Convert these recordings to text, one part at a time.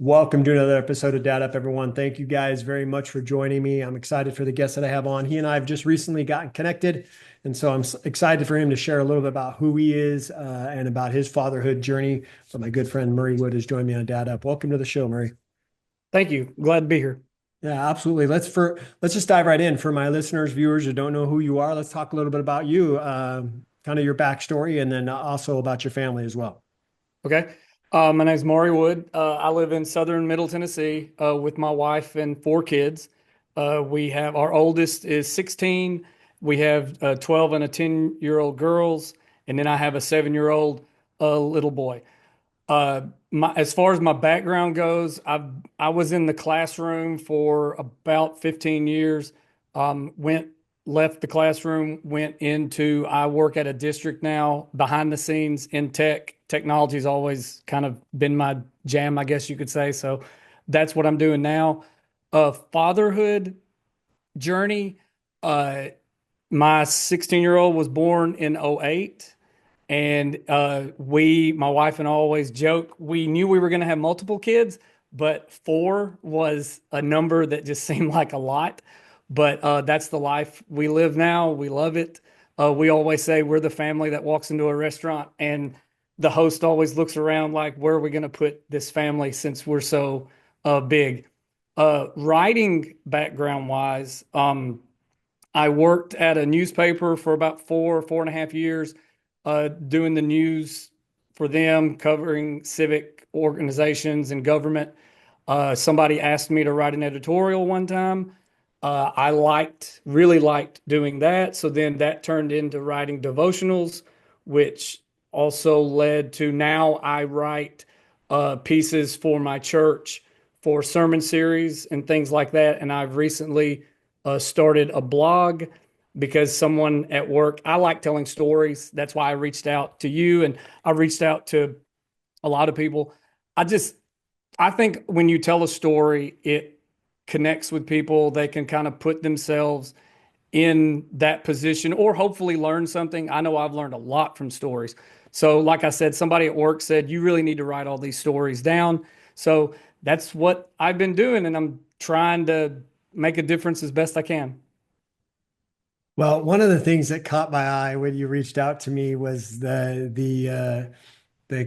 Welcome to another episode of Dad Up, everyone. Thank you guys very much for joining me. I'm excited for the guest that I have on. He and I have just recently gotten connected, and so I'm excited for him to share a little bit about who he is and about his fatherhood journey. But my good friend Maury Wood has joined me on Dad Up. Welcome to the show, Maury. Thank you. Glad to be here. Yeah, absolutely. Let's just dive right in. For my listeners, viewers who don't know who you are, let's talk a little bit about you, kind of your backstory, and then also about your family as well. Okay. My name's Maury Wood. I live in southern Middle Tennessee with my wife and four kids. We have our oldest is 16. We have 12 and a 10-year-old girls, and then I have a 7-year-old little boy. As far as my background goes, I was in the classroom for about 15 years. Went left the classroom, went into I work at a district now, behind the scenes in tech. Technology's always kind of been my jam, I guess you could say. So that's what I'm doing now. Fatherhood journey. Uh, my 16-year-old was born in '08. And my wife and I always joke, we knew we were going to have multiple kids, but four was a number that just seemed like a lot. But that's the life we live now. We love it. We always say we're the family that walks into a restaurant and the host always looks around like, where are we going to put this family since we're so big? Writing background wise, I worked at a newspaper for about 4.5 years, doing the news for them, covering civic organizations and government. Somebody asked me to write an editorial one time. I really liked doing that. So then that turned into writing devotionals, which also led to now I write pieces for my church for sermon series and things like that. And I've recently started a blog because someone at work, I like telling stories. That's why I reached out to you and I reached out to a lot of people. I just, I think when you tell a story, it connects with people. They can kind of put themselves in that position or hopefully learn something. I know I've learned a lot from stories. So, like I said, somebody at work said, you really need to write all these stories down. So, that's what I've been doing, and I'm trying to make a difference as best I can. Well, one of the things that caught my eye when you reached out to me was the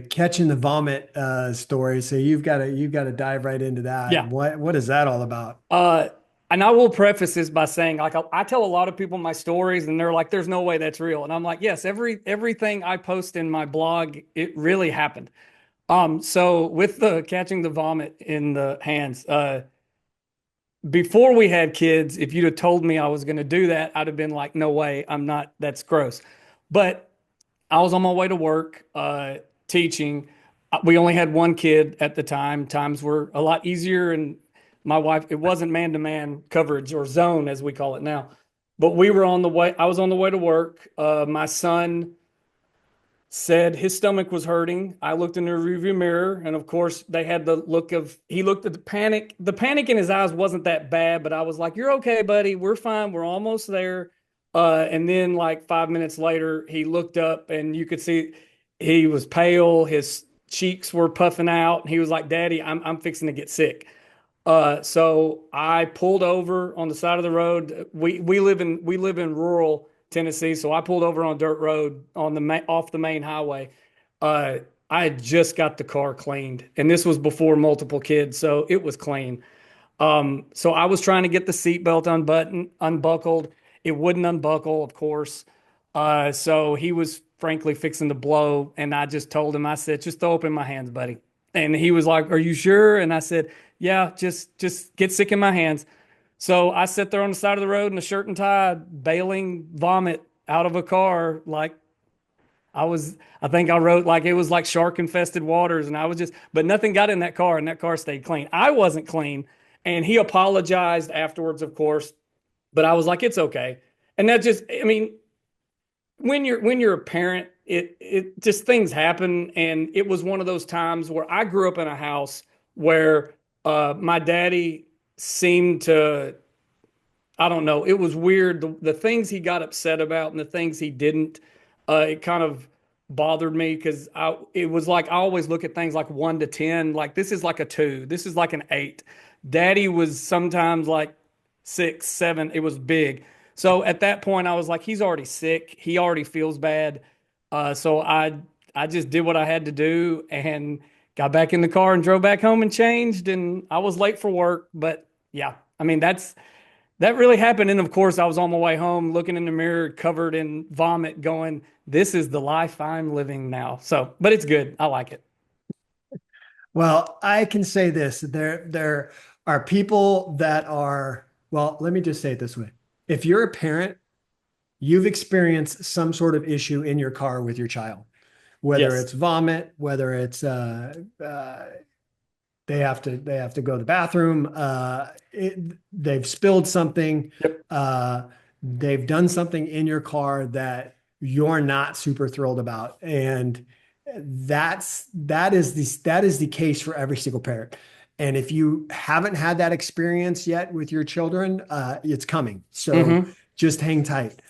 catching the vomit story. So you've got to dive right into that. Yeah. What is that all about? Uh, and I will preface this by saying, like, I tell a lot of people my stories, and they're like, "There's no way that's real." And I'm like, "Yes, everything I post in my blog, it really happened." So with the catching the vomit in the hands, before we had kids, if you'd have told me I was going to do that, I'd have been like, "No way, I'm not. That's gross." But I was on my way to work, teaching. We only had one kid at the time. Times were a lot easier, and my wife, it wasn't man-to-man coverage or zone as we call it now. But we were on the way. I was on the way to work. My son said his stomach was hurting. I looked in the rearview mirror, and of course, they had the look of he looked at the panic. The panic in his eyes wasn't that bad, but I was like, "You're okay, buddy. We're fine. We're almost there." And then, like 5 minutes later, he looked up, and you could see he was pale. His cheeks were puffing out. And he was like, "Daddy, I'm fixing to get sick." So I pulled over on the side of the road. We live in rural Tennessee, so I pulled over on a dirt road on off the main highway. Uh, I had just got the car cleaned, and this was before multiple kids, so it was clean. So I was trying to get the seatbelt unbuckled. It wouldn't unbuckle, of course. So he was frankly fixing to blow, and I just told him, I said, "Just throw up in my hands, buddy." And he was like, "Are you sure?" And I said, "Yeah, just get sick in my hands." So I sat there on the side of the road in a shirt and tie, bailing vomit out of a car. Like I think I wrote like it was like shark infested waters. And I was just, but nothing got in that car and that car stayed clean. I wasn't clean. And he apologized afterwards, of course, but I was like, it's okay. And that just, I mean, when you're a parent, it just things happen. And it was one of those times where I grew up in a house where my daddy seemed to, I don't know. It was weird. The things he got upset about and the things he didn't, it kind of bothered me because it was like I always look at things like 1 to 10. Like this is like a 2. This is like an 8. Daddy was sometimes like 6, 7. It was big. So at that point, I was like, he's already sick. He already feels bad. So I just did what I had to do and got back in the car and drove back home and changed. And I was late for work, but yeah, I mean that really happened. And of course, I was on my way home looking in the mirror, covered in vomit, going, "This is the life I'm living now." So, but it's good. I like it. Well, I can say this. There are people that are, well, let me just say it this way. If you're a parent, you've experienced some sort of issue in your car with your child, whether Yes. it's vomit, whether it's they have to go to the bathroom. They've spilled something. Yep. They've done something in your car that you're not super thrilled about, and that is the case for every single parent. And if you haven't had that experience yet with your children, it's coming. So Mm-hmm. just hang tight.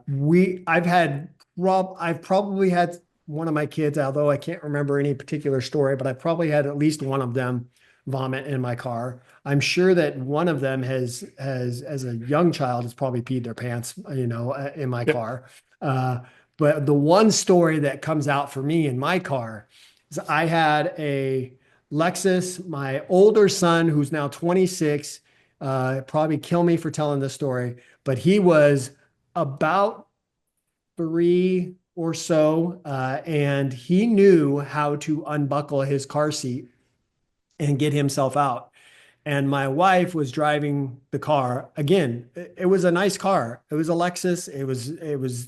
We I've had Rob, I've probably had one of my kids, although I can't remember any particular story, but I probably had at least one of them vomit in my car. I'm sure that one of them has as a young child has probably peed their pants, in my Yep. car. Uh, but the one story that comes out for me in my car is I had a Lexus, my older son, who's now 26, probably kill me for telling this story, but he was about three or so, and he knew how to unbuckle his car seat and get himself out. And my wife was driving the car. Again, it was a nice car. It was a Lexus. It was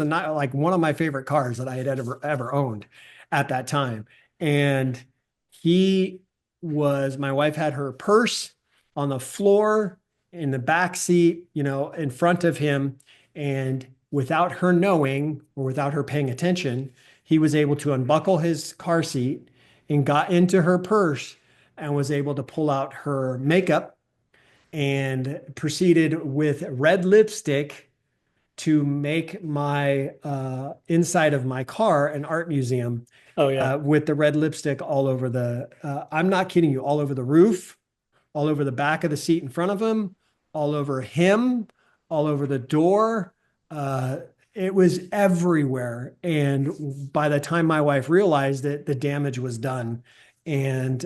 like one of my favorite cars that I had ever owned at that time. And he my wife had her purse on the floor in the back seat, in front of him. And without her knowing or without her paying attention, he was able to unbuckle his car seat and got into her purse and was able to pull out her makeup and proceeded with red lipstick to make my inside of my car an art museum, Oh yeah. with the red lipstick all over I'm not kidding you, all over the roof, all over the back of the seat in front of him, all over him, all over the door. Uh, it was everywhere. And by the time my wife realized it, the damage was done. And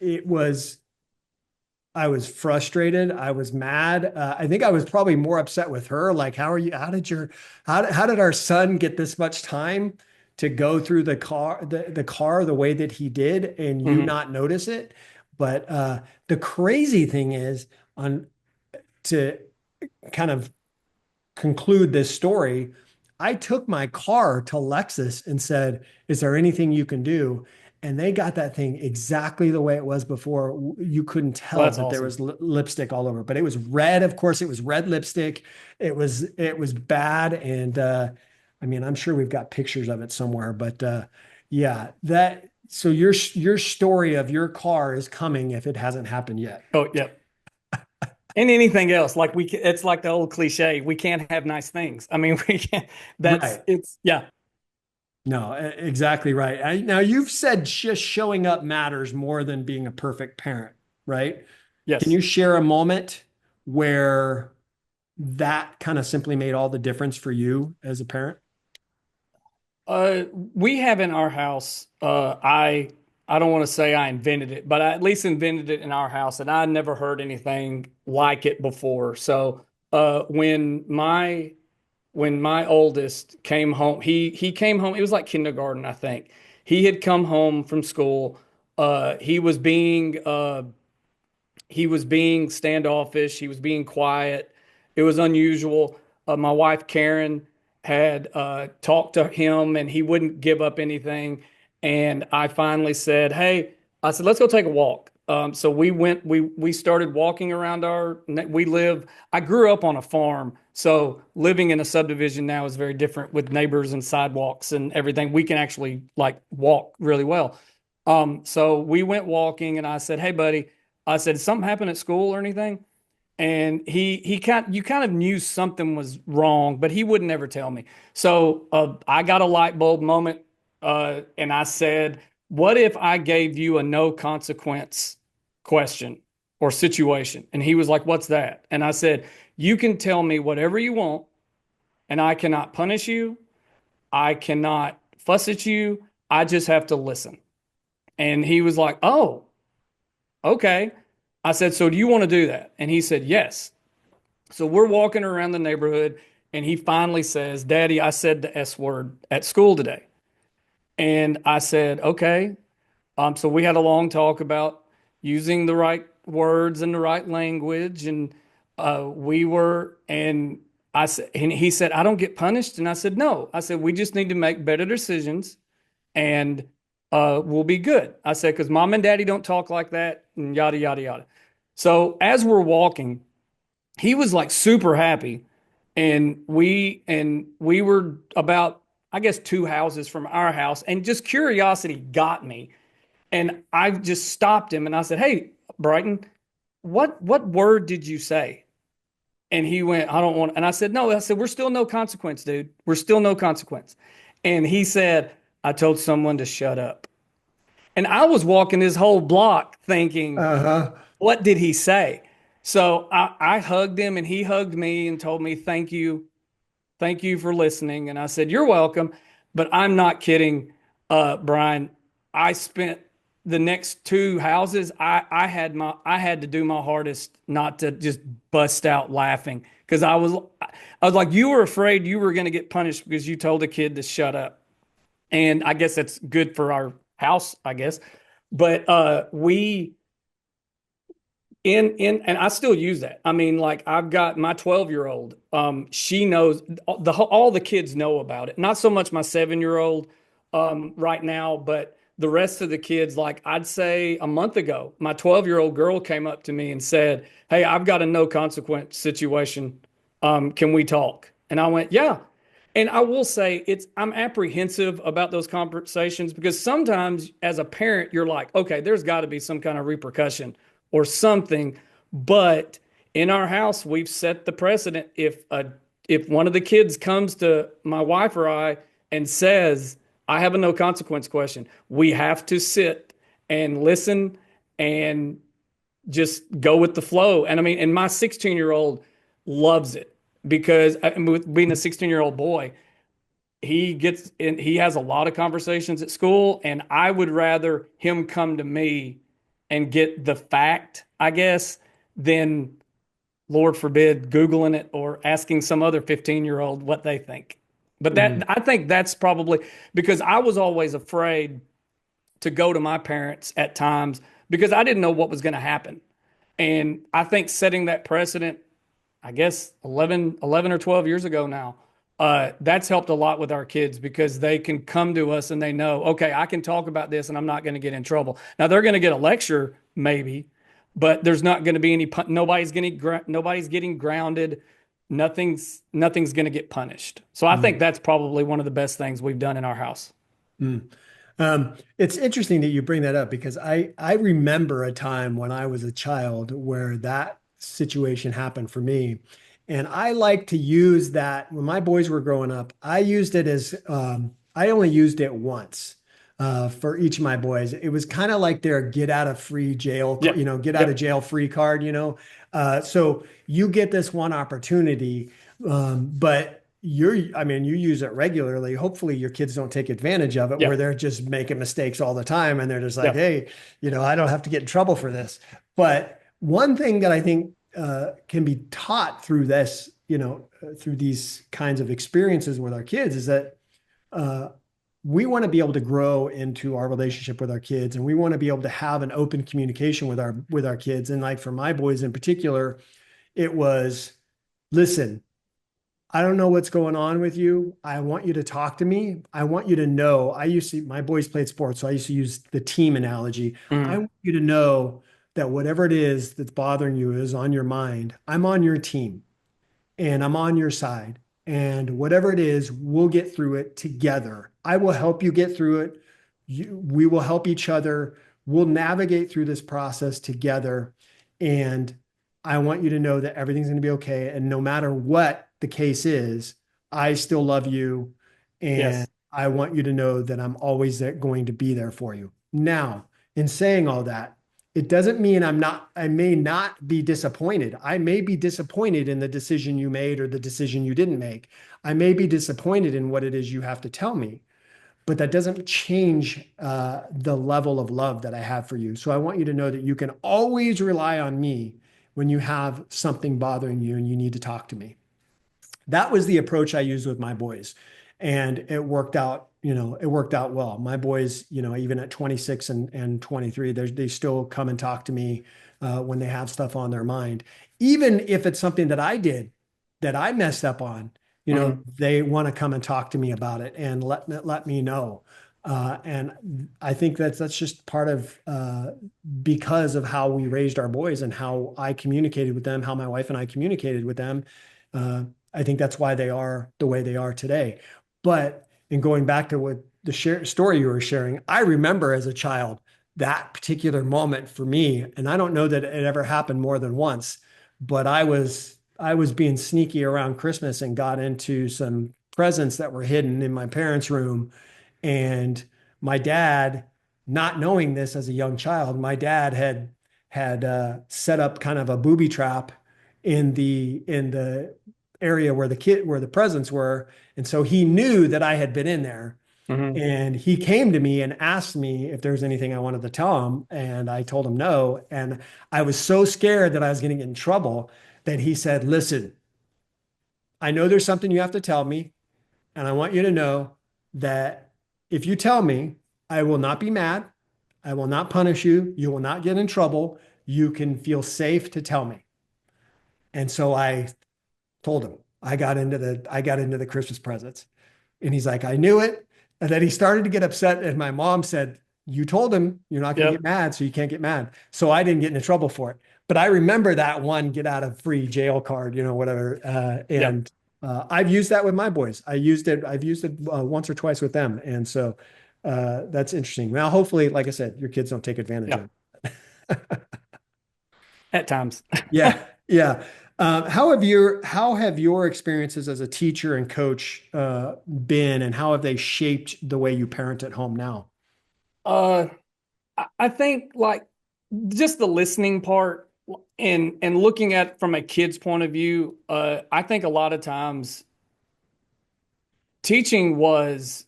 it was, I was frustrated. I was mad. I think I was probably more upset with her. Like, how did our son get this much time to go through the car the way that he did and you Mm-hmm. not notice it? But the crazy thing is, on to kind of conclude this story, I took my car to Lexus and said, "Is there anything you can do?" And they got that thing exactly the way it was before. You couldn't Well, tell that's that there awesome. was lipstick all over, but it was red. Of course, it was red lipstick. It was bad, and I mean, I'm sure we've got pictures of it somewhere. But yeah, that. So your story of your car is coming if it hasn't happened yet. Oh, yep. And anything else, like it's like the old cliche, we can't have nice things. I mean, we can't, Right. yeah, No, exactly right. Now you've said just showing up matters more than being a perfect parent, right? Can yes. you share a moment where that kind of simply made all the difference for you as a parent? We have in our house, I don't want to say I invented it, but I at least invented it in our house, and I never heard anything like it before. So, when my oldest came home, he came home. It was like kindergarten, I think. He had come home from school. He was being standoffish. He was being quiet. It was unusual. My wife Karen had talked to him, and he wouldn't give up anything. And I finally said, "Hey," I said, "let's go take a walk." So we went. We started walking around our. We live. I grew up on a farm, so living in a subdivision now is very different with neighbors and sidewalks and everything. We can actually like walk really well. So we went walking, and I said, "Hey, buddy." I said, "Something happened at school or anything?" and you kind of knew something was wrong, but he would never tell me. So I got a light bulb moment, and I said, "What if I gave you a no consequence question or situation?" And he was like, "What's that?" And I said, "You can tell me whatever you want, and I cannot punish you. I cannot fuss at you. I just have to listen." And he was like, "Oh, okay." I said, "So do you want to do that?" And he said, "Yes." So we're walking around the neighborhood, and he finally says, "Daddy, I said the S word at school today." And I said, "Okay." So we had a long talk about using the right words and the right language, and and he said, "I don't get punished." And I said, "No." I said, "We just need to make better decisions, and we'll be good." I said, "Because mom and daddy don't talk like that," and yada yada yada. So as we're walking, he was like super happy, and we were about, I guess, two houses from our house, and just curiosity got me, and I just stopped him and I said, "Hey, Brighton, what word did you say?" And he went, "I don't want," and I said, "No." I said, "We're still no consequence, dude. We're still no consequence." And he said, "I told someone to shut up." And I was walking this whole block thinking, Uh-huh. what did he say? So I hugged him, and he hugged me and told me, "Thank you. Thank you for listening." And I said, "You're welcome." But I'm not kidding, Brian. I spent the next two houses. I had to do my hardest not to just bust out laughing, because I was like, "You were afraid you were going to get punished because you told a kid to shut up." And I guess that's good for our house, I guess. But we in and I still use that. I mean, like, I've got my 12-year-old. She knows, all the kids know about it. Not so much my 7-year-old right now, but the rest of the kids. Like, I'd say a month ago, my 12-year-old girl came up to me and said, "Hey, I've got a no consequence situation. Can we talk?" And I went, "Yeah." And I will say, I'm apprehensive about those conversations, because sometimes as a parent, you're like, "Okay, there's got to be some kind of repercussion or something." But in our house, we've set the precedent. If one of the kids comes to my wife or I and says, "I have a no consequence question," we have to sit and listen and just go with the flow. And I mean, and my 16-year-old loves it, because with being a 16-year-old boy, he has a lot of conversations at school, and I would rather him come to me and get the fact, I guess, than, Lord forbid, Googling it or asking some other 15-year-old what they think. But Mhm. I think that's probably because I was always afraid to go to my parents at times, because I didn't know what was going to happen. And I think setting that precedent, I guess 11 or 12 years ago now, that's helped a lot with our kids, because they can come to us and they know, okay, I can talk about this and I'm not going to get in trouble. Now they're going to get a lecture maybe, but there's not going to be nobody's getting grounded. Nothing's going to get punished. So I think Mhm. that's probably one of the best things we've done in our house. Mm. It's interesting that you bring that up, because I remember a time when I was a child where that situation happened for me. And I like to use that when my boys were growing up. I used it as I only used it once for each of my boys. It was kind of like their get out of free jail, Yeah. get out of Yep. jail free card. So you get this one opportunity, but I mean, you use it regularly. Hopefully your kids don't take advantage of it Yeah. where they're just making mistakes all the time and they're just like, Yeah. hey, I don't have to get in trouble for this. But one thing that I think can be taught through this, through these kinds of experiences with our kids is that uh, we want to be able to grow into our relationship with our kids, and we want to be able to have an open communication with our kids. And like for my boys in particular, it was, listen, I don't know what's going on with you. I want you to talk to me. I want you to know. My boys played sports, so I used to use the team analogy. I Mhm. want you to know that whatever it is that's bothering you is on your mind. I'm on your team and I'm on your side. And whatever it is, we'll get through it together. I will help you get through it. We will help each other. We'll navigate through this process together. And I want you to know that everything's going to be okay. And no matter what the case is, I still love you. And Yes. I want you to know that I'm always going to be there for you. Now, in saying all that, it doesn't mean I may not be disappointed. I may be disappointed in the decision you made or the decision you didn't make. I may be disappointed in what it is you have to tell me, but that doesn't change the level of love that I have for you. So I want you to know that you can always rely on me when you have something bothering you and you need to talk to me. That was the approach I used with my boys. And it worked out, it worked out well. My boys, even at 26 and 23, they still come and talk to me when they have stuff on their mind. Even if it's something that I did that I messed up on, Hmm. they want to come and talk to me about it and let me know. And I think that's just part of because of how we raised our boys and how I communicated with them, how my wife and I communicated with them. Uh, I think that's why they are the way they are today. But in going back to what the story you were sharing, I remember as a child that particular moment for me, and I don't know that it ever happened more than once, but I was being sneaky around Christmas and got into some presents that were hidden in my parents' room. And my dad, not knowing this as a young child, my dad had set up kind of a booby trap in the area where the presents were, and so he knew that I had been in there. Hmm. And he came to me and asked me if there was anything I wanted to tell him, and I told him no. And I was so scared that I was going to get in trouble that he said, "Listen, I know there's something you have to tell me, and I want you to know that if you tell me, I will not be mad. I will not punish you. You will not get in trouble. You can feel safe to tell me." And so I told him. I got into the Christmas presents. And he's like, "I knew it." And then he started to get upset. And my mom said, "You told him you're not going to get Yep. mad, so you can't get mad." So I didn't get into trouble for it. But I remember that one get out of free jail card, whatever. Yep. And I've used that with my boys. I've used it once or twice with them. And so that's interesting. Now, hopefully, like I said, your kids don't take advantage of Yep. it. At times. Yeah, yeah. How have your experiences as a teacher and coach been, and how have they shaped the way you parent at home now? Uh, I think like just the listening part and looking at from a kid's point of view, I think a lot of times teaching was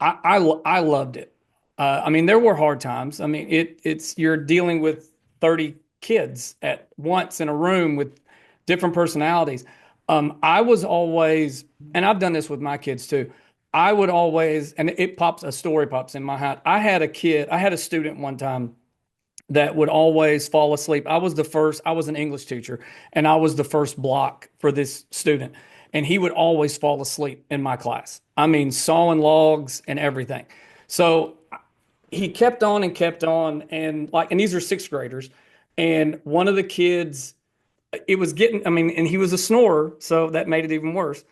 I loved it. I mean, there were hard times. I mean, it's you're dealing with 30 kids at once in a room with different personalities. I was always, and I've done this with my kids too. I would always, and a story pops in my head. I had a student one time that would always fall asleep. I was an English teacher, and I was the first block for this student. And he would always fall asleep in my class. I mean, sawing logs and everything. So he kept on, and these are sixth graders. And one of the kids, it was getting, I mean, and he was a snorer, so that made it even worse.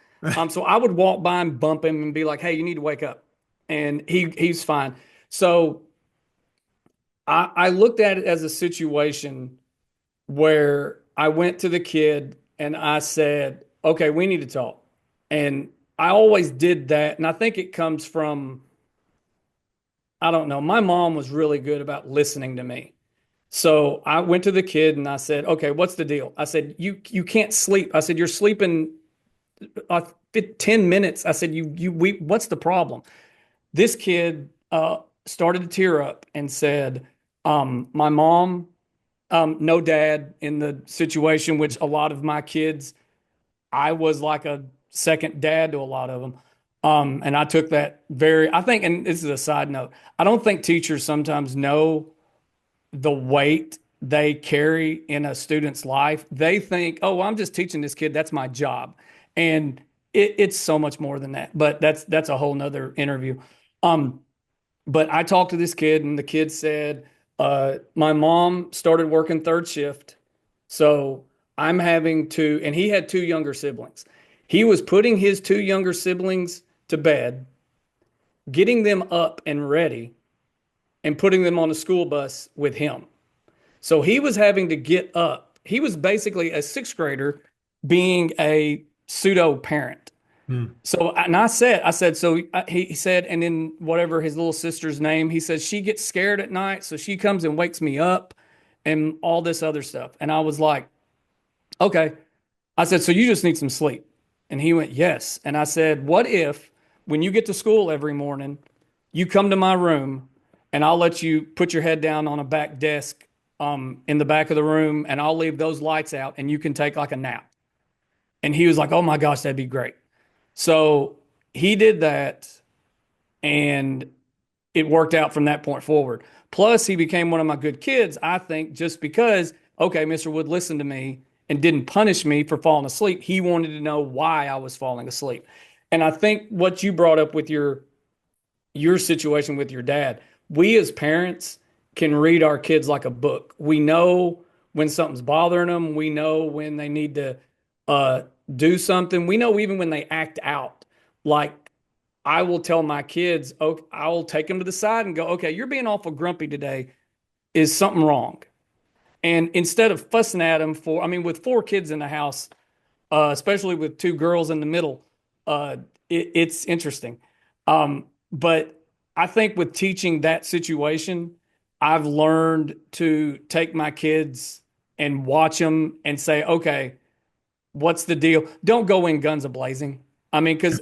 So I would walk by and bump him and be like, "Hey, you need to wake up." And he's fine. So I looked at it as a situation where I went to the kid and I said, "Okay, we need to talk." And I always did that. And I think it comes from, I don't know, my mom was really good about listening to me. So I went to the kid and I said, "Okay, what's the deal?" I said, "You can't sleep." I said, "You're sleeping 10 minutes." I said, what's the problem?" This kid started to tear up and said, "My mom, no dad in the situation," which a lot of my kids, I was like a second dad to a lot of them. And I took that I think, and this is a side note, I don't think teachers sometimes know the weight they carry in a student's life. They think, "Oh, well, I'm just teaching this kid. That's my job." And it's so much more than that. But that's a whole nother interview. Um, but I talked to this kid, and the kid said, "My mom started working third shift. So I'm having to," and he had two younger siblings. He was putting his two younger siblings to bed, getting them up and ready, and putting them on a school bus with him. So he was having to get up he was basically a sixth grader being a pseudo parent. Hmm. So, and I said, he said, and then whatever his little sister's name, he says she gets scared at night, so she comes and wakes me up, and all this other stuff. And I was like, okay. I said, so you just need some sleep. And he went, yes. And I said, what if when you get to school every morning, you come to my room and I'll let you put your head down on a back desk in the back of the room and I'll leave those lights out and you can take like a nap. And he was like, oh my gosh, that'd be great. So he did that and it worked out from that point forward. Plus, he became one of my good kids, I think, just because, okay, Mr. Wood listened to me and didn't punish me for falling asleep. He wanted to know why I was falling asleep. And I think what you brought up with your situation with your dad, we as parents can read our kids like a book. We know when something's bothering them. We know when they need to uh, do something. We know even when they act out. Like I will tell my kids, oh, I will take them to the side and go, okay, you're being awful grumpy today. Is something wrong? And instead of fussing at them for, I mean, with four kids in the house, especially with two girls in the middle, it's interesting. But I think with teaching that situation, I've learned to take my kids and watch them and say, okay, what's the deal? Don't go in guns a blazing. I mean, because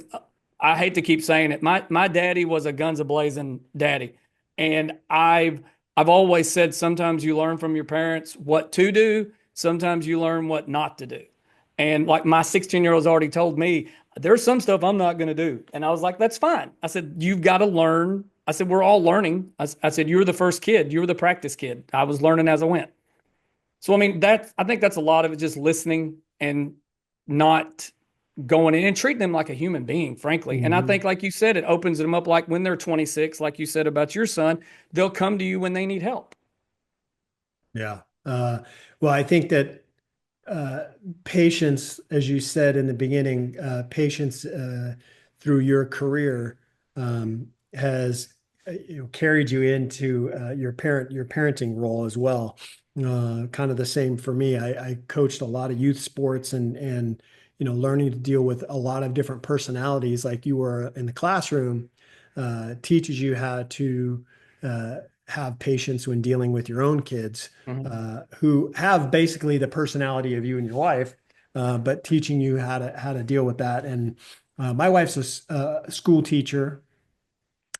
I hate to keep saying it. My daddy was a guns a blazing daddy, and I've always said sometimes you learn from your parents what to do. Sometimes you learn what not to do. And like my 16-year-old's already told me, there's some stuff I'm not going to do. And I was like, that's fine. I said, you've got to learn. I said, we're all learning. I said, you were the first kid. You were the practice kid. I was learning as I went. So, I mean, I think that's a lot of it, just listening and not going in and treating them like a human being, frankly. And I Mhm. think, like you said, it opens them up. Like when they're 26, like you said about your son, they'll come to you when they need help. Yeah. Well, I think that uh, patience, as you said in the beginning, patience through your career has carried you into your parenting role as well. Kind of the same for me. I coached a lot of youth sports and learning to deal with a lot of different personalities, like you were in the classroom, teaches you how to uh, have patience when dealing with your own kids Mhm. who have basically the personality of you and your wife, but teaching you how to deal with that. And my wife's a school teacher,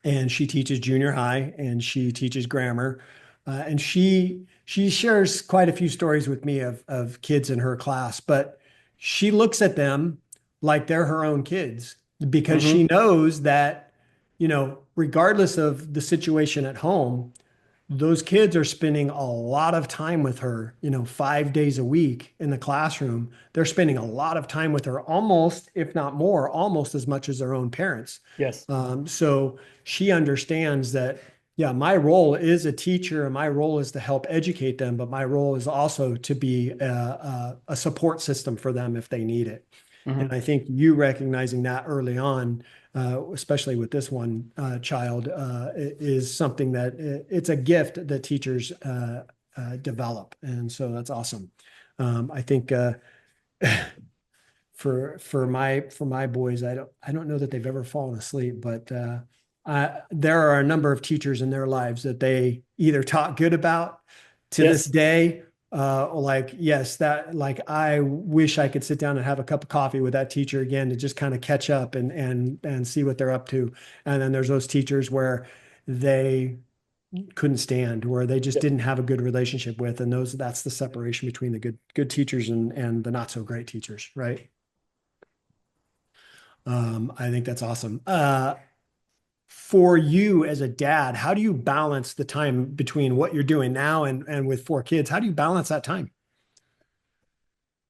and she teaches junior high, and she teaches grammar, and she shares quite a few stories with me of kids in her class, but she looks at them like they're her own kids because she Mhm. knows that regardless of the situation at home, those kids are spending a lot of time with her, 5 days a week in the classroom. They're spending a lot of time with her, almost, if not more, almost as much as their own parents. Yes. So she understands that, yeah, my role is a teacher and my role is to help educate them, but my role is also to be a support system for them if they need it. And Mhm. I think you recognizing that early on, especially with this one child, is something that it's a gift that teachers develop, and so that's awesome. I think for my boys, I don't know that they've ever fallen asleep, but there are a number of teachers in their lives that they either taught good about to this Yes. day. Like, yes, that like I wish I could sit down and have a cup of coffee with that teacher again to just kind of catch up and see what they're up to. And then there's those teachers where they couldn't stand, where they just Yeah. didn't have a good relationship with, and that's the separation between the good teachers and the not so great teachers, right? I think that's awesome. For you as a dad, how do you balance the time between what you're doing now and with four kids? How do you balance that time?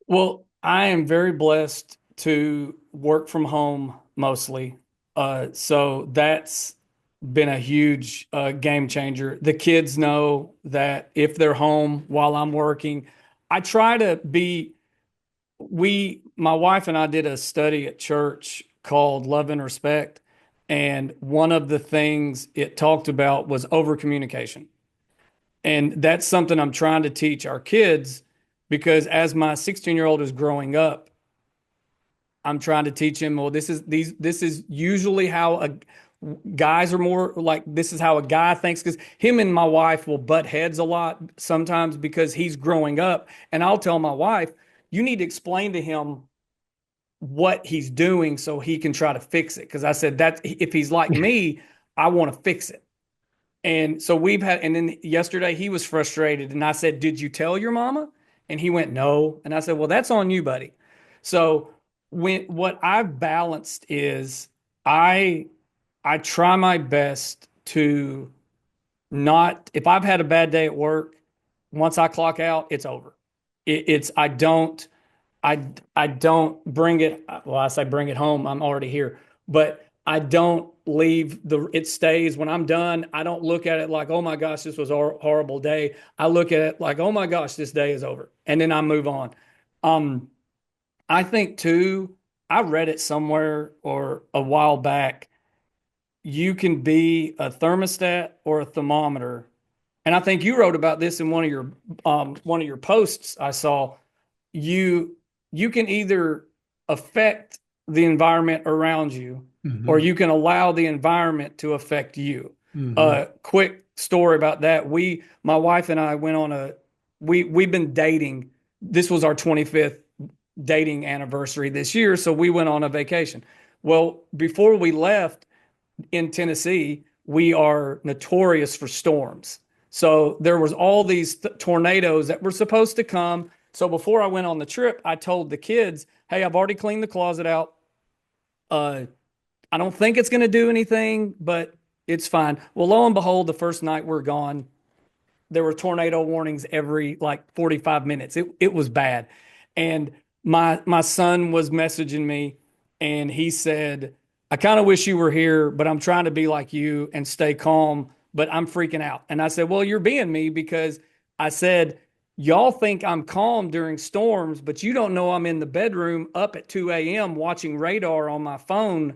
Well, I am very blessed to work from home mostly. So that's been a huge game changer. The kids know that if they're home while I'm working, I try to be, my wife and I did a study at church called Love and Respect. And one of the things it talked about was over communication. And that's something I'm trying to teach our kids because as my 16-year-old is growing up, I'm trying to teach him, well, this is usually how guys are more like, this is how a guy thinks, because him and my wife will butt heads a lot sometimes because he's growing up, and I'll tell my wife, you need to explain to him what he's doing so he can try to fix it, because I said that if he's like me, I want to fix it. And so and then yesterday he was frustrated, and I said, did you tell your mama? And he went, no. And I said, well, that's on you, buddy. So what I've balanced is I I try my best to not, if I've had a bad day at work, once I clock out, it's over. I I don't bring it, well, I say bring it home, I'm already here, but I don't leave it stays when I'm done. I don't look at it like, oh my gosh, this was a horrible day. I look at it like, oh my gosh, this day is over. And then I move on. Um, I think too, I read it somewhere or a while back. You can be a thermostat or a thermometer. And I think you wrote about this in one of your posts I saw. You you can either affect the environment around you, or Hmm. you can allow the environment to affect you. Hmm. Quick story about that. My wife and I went on we've been dating. This was our 25th dating anniversary this year, so we went on a vacation. Well, before we left, in Tennessee, we are notorious for storms. So there was all these tornadoes that were supposed to come. So before I went on the trip, I told the kids, "Hey, I've already cleaned the closet out. Uh, I don't think it's going to do anything, but it's fine." Well, lo and behold, the first night we're gone, there were tornado warnings every like 45 minutes. It was bad. And my son was messaging me, and he said, I kind of wish you were here, but I'm trying to be like you and stay calm, but I'm freaking out. And I said, well, you're being me, because I said, y'all think I'm calm during storms, but you don't know I'm in the bedroom up at 2 a.m. watching radar on my phone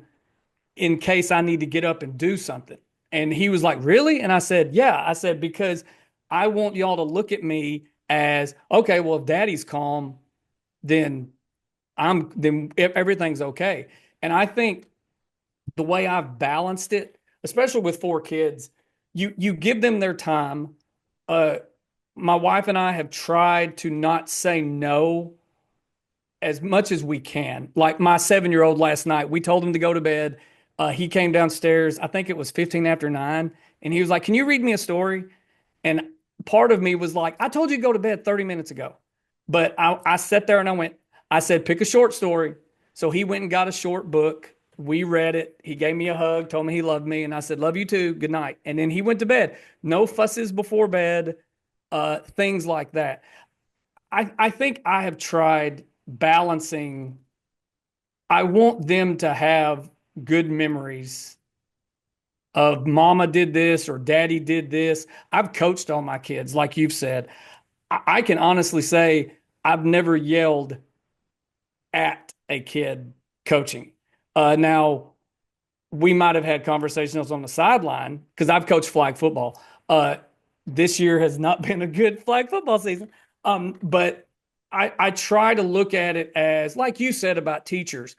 in case I need to get up and do something. And he was like, really? And I said, yeah. I said, because I want y'all to look at me as, okay, well, if daddy's calm, then then everything's okay. And I think the way I've balanced it, especially with four kids, you give them their time. Uh, my wife and I have tried to not say no as much as we can. Like my 7-year-old last night, we told him to go to bed. He came downstairs. I think it was 15 after 9. And he was like, can you read me a story? And part of me was like, I told you to go to bed 30 minutes ago. But I sat there and I said, pick a short story. So he went and got a short book. We read it. He gave me a hug, told me he loved me. And I said, love you too. Good night. And then he went to bed. No fusses before bed, things like that. I think I have tried balancing. I want them to have good memories of mama did this or daddy did this. I've coached all my kids, like you've said. I can honestly say I've never yelled at a kid coaching. Now, we might have had conversations on the sideline because I've coached flag football. This year has not been a good flag football season. But I try to look at it as, like you said about teachers,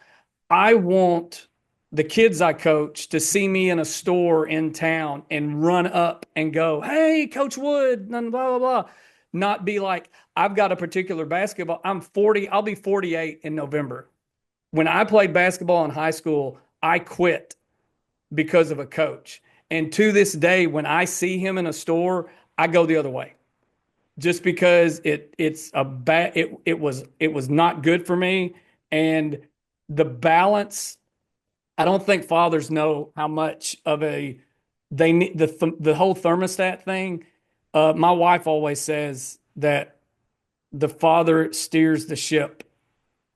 I want the kids I coach to see me in a store in town and run up and go, hey, Coach Wood, blah, blah, blah. Not be like, I've got a particular basketball. I'm 40, I'll be 48 in November. When I played basketball in high school, I quit because of a coach. And to this day, when I see him in a store, I go the other way just because it was not good for me. And the balance, I don't think fathers know how much of a they need the whole thermostat thing. My wife always says that the father steers the ship,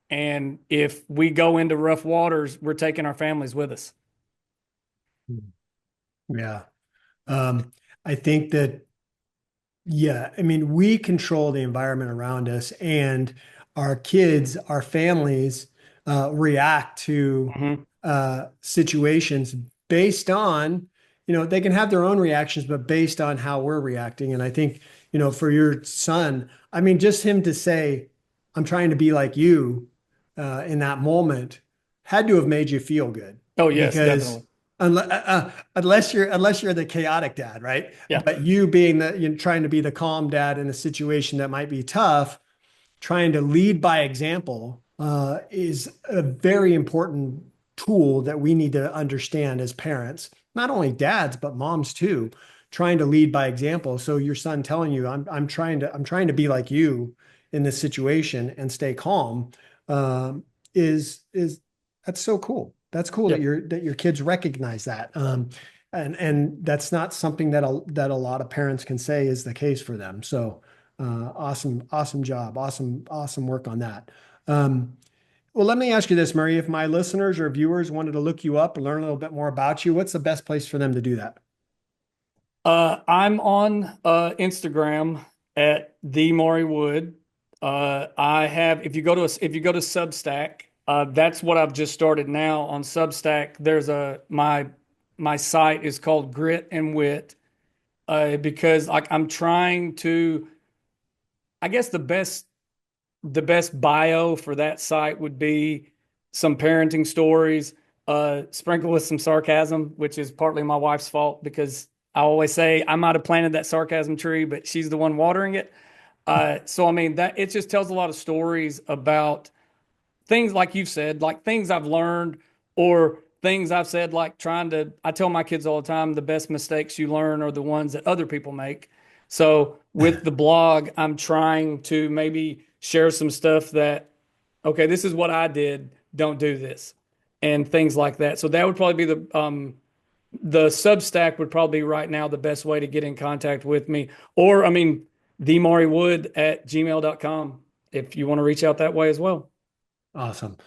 and if we go into rough waters, we're taking our families with us. Yeah. Um, I think that, yeah, I mean, we control the environment around us, and our kids, our families, react to Mhm. situations based on, they can have their own reactions, but based on how we're reacting. And I think, for your son, I mean, just him to say, I'm trying to be like you in that moment had to have made you feel good Oh, yes, because definitely. unless you're the chaotic dad, right? Yeah. But you being trying to be the calm dad in a situation that might be tough, trying to lead by example is a very important tool that we need to understand as parents, not only dads, but moms too, trying to lead by example. So your son telling you, I'm trying to be like you in this situation and stay calm, is that's so cool. That's cool that Yeah. your kids recognize that. And that's not something that a lot of parents can say is the case for them. So awesome job. Awesome work on that. Um, well, let me ask you this, Murray. If my listeners or viewers wanted to look you up and learn a little bit more about you, what's the best place for them to do that? I'm on Instagram at the Maury Wood. I have if you go to Substack, that's what I've just started now on Substack. There's a my site is called Grit and Wit, because like I'm trying to, I guess the best bio for that site would be some parenting stories, sprinkled with some sarcasm, which is partly my wife's fault because I always say I might have planted that sarcasm tree, but she's the one watering it. So I mean that it just tells a lot of stories about things like you've said, like things I've learned or things I've said, like I tell my kids all the time, the best mistakes you learn are the ones that other people make. So with the blog, I'm trying to maybe share some stuff that, okay, this is what I did. Don't do this and things like that. So that would probably be the Substack would probably be right now the best way to get in contact with me. Or, I mean, themaurywood at gmail.com if you want to reach out that way as well. Awesome.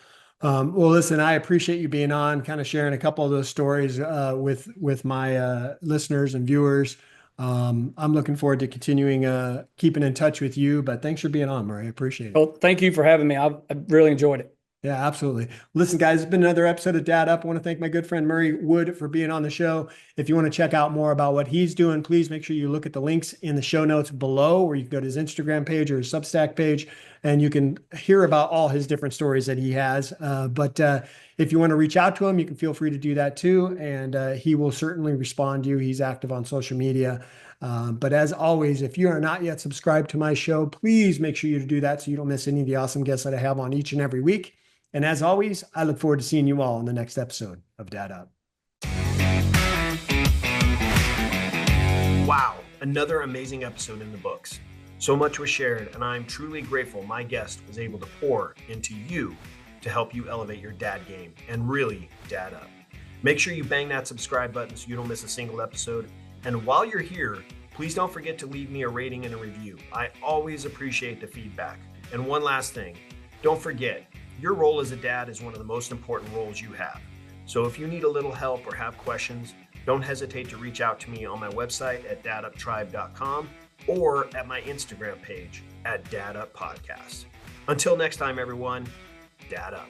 Well, listen, I appreciate you being on, kind of sharing a couple of those stories with my listeners and viewers. I'm looking forward to continuing keeping in touch with you. But thanks for being on, Murray. I appreciate it. Well, thank you for having me. I really enjoyed it. Yeah, absolutely. Listen, guys, it's been another episode of Dad Up. I want to thank my good friend Maury Wood for being on the show. If you want to check out more about what he's doing, please make sure you look at the links in the show notes below, where you can go to his Instagram page or his Substack page, and you can hear about all his different stories that he has. But if you want to reach out to him, you can feel free to do that too, and he will certainly respond to you. He's active on social media. But as always, if you are not yet subscribed to my show, please make sure you do that so you don't miss any of the awesome guests that I have on each and every week. And as always, I look forward to seeing you all in the next episode of Dad Up. Wow, another amazing episode in the books. So much was shared, and I'm truly grateful my guest was able to pour into you to help you elevate your dad game and really dad up. Make sure you bang that subscribe button so you don't miss a single episode. And while you're here, please don't forget to leave me a rating and a review. I always appreciate the feedback. And one last thing, don't forget, your role as a dad is one of the most important roles you have. So if you need a little help or have questions, don't hesitate to reach out to me on my website at daduptribe.com or at my Instagram page at daduppodcast. Until next time, everyone, Dad Up.